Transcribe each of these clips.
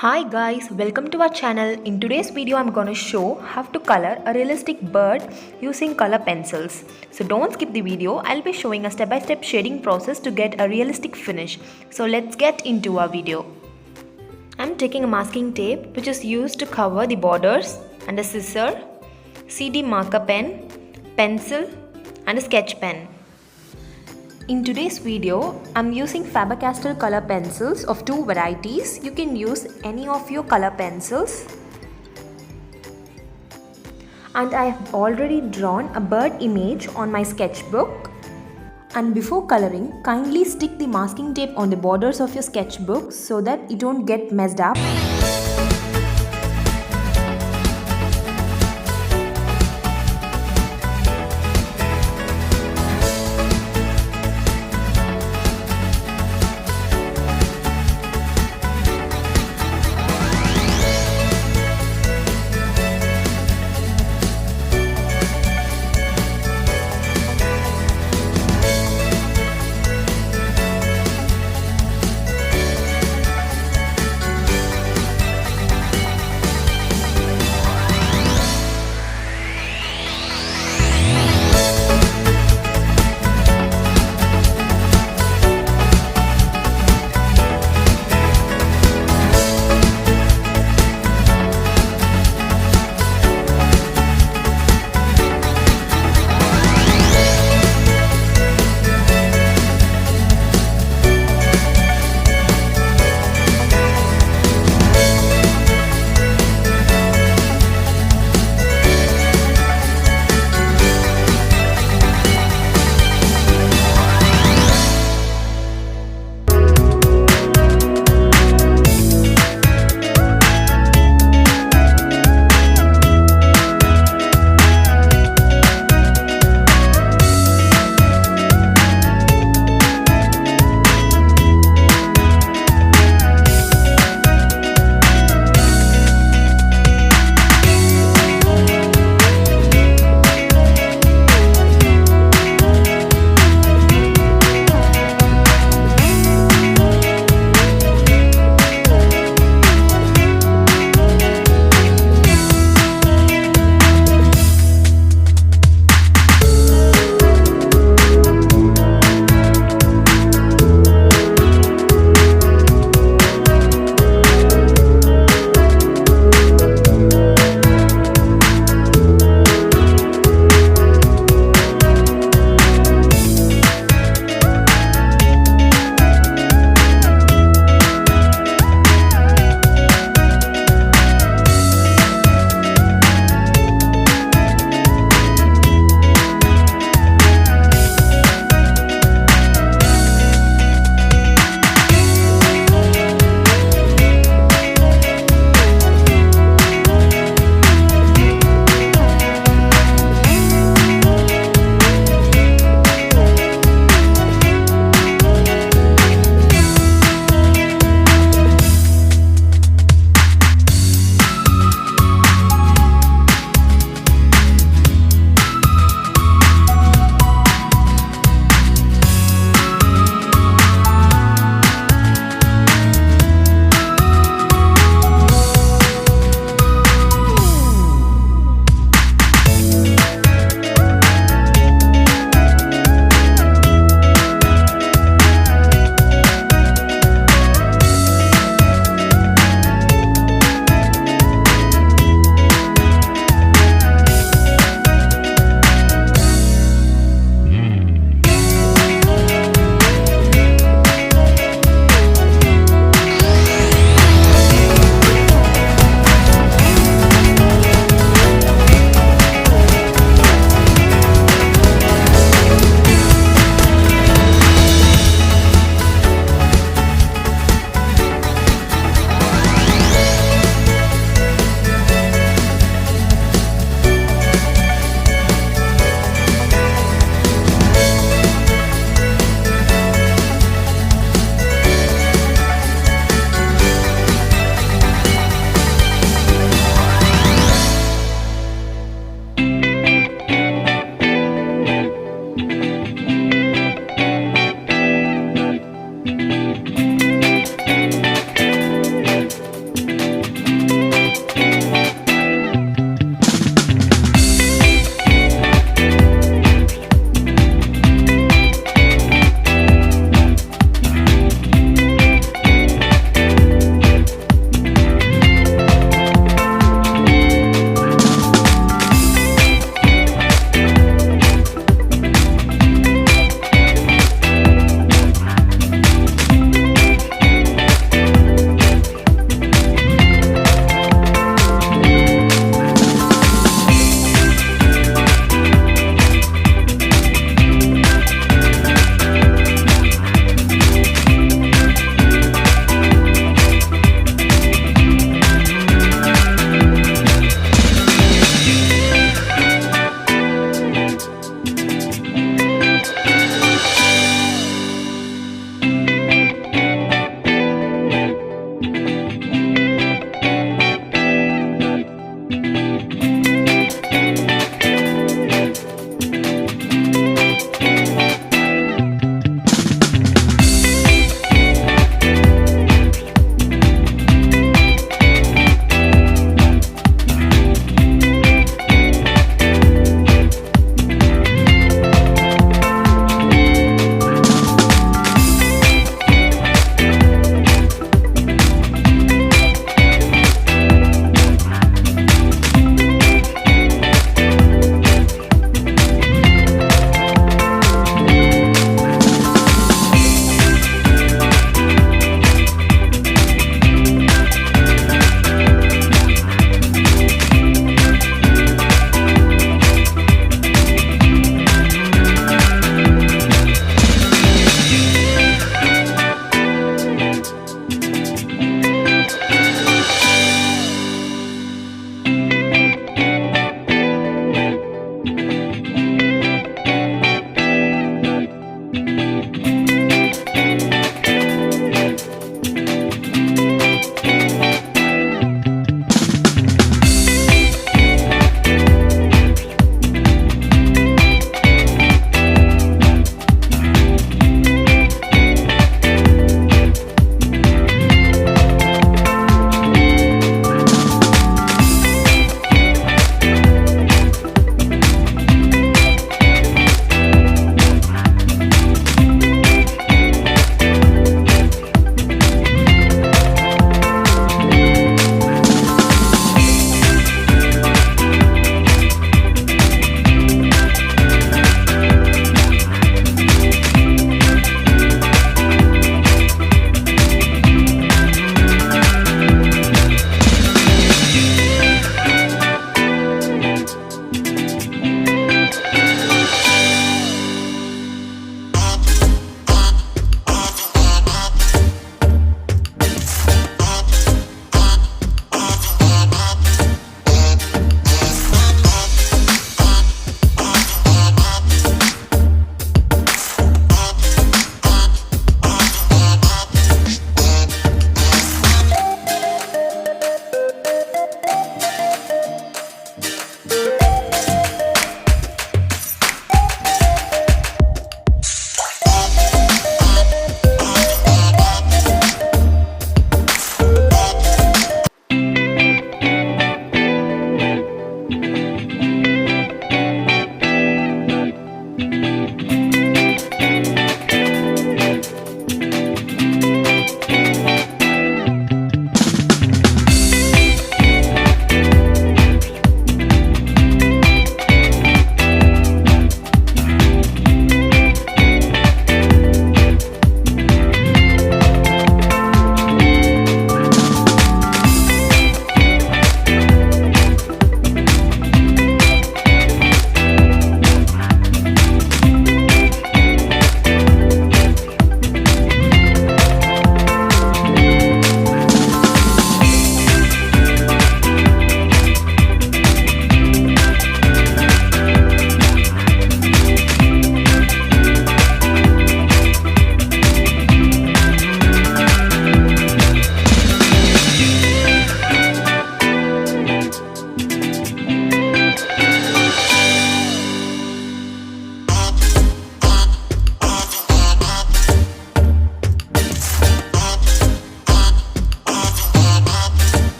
Hi guys, welcome to our channel. In today's video I'm going to show how to color a realistic bird using color pencils. So don't skip the video. I'll be showing a step-by-step shading process to get a realistic finish. So let's get into our video. I'm taking a masking tape which is used to cover the borders, and a scissor, CD marker pen, pencil and a sketch pen. In today's video, I'm using Fabercastel color pencils of two varieties. You can use any of your color pencils. And I have already drawn a bird image on my sketchbook. And before coloring, kindly stick the masking tape on the borders of your sketchbook so that it don't get messed up.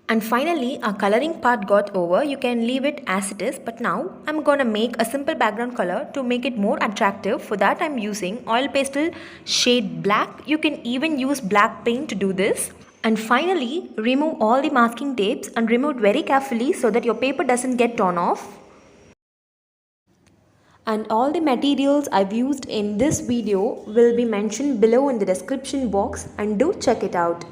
And finally, our coloring part got over. You can leave it as it is, but now I'm gonna make a simple background color to make it more attractive. For that, I'm using oil pastel shade black. You can even use black paint to do this. And finally, remove all the masking tapes and remove it very carefully so that your paper doesn't get torn off. And all the materials I've used in this video will be mentioned below in the description box, and do check it out.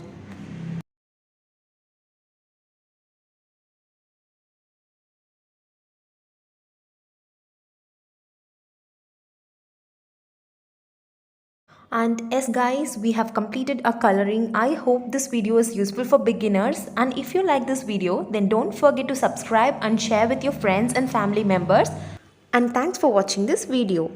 And yes guys, we have completed our coloring. I hope this video is useful for beginners, and if you like this video, then don't forget to subscribe and share with your friends and family members. And thanks for watching this video.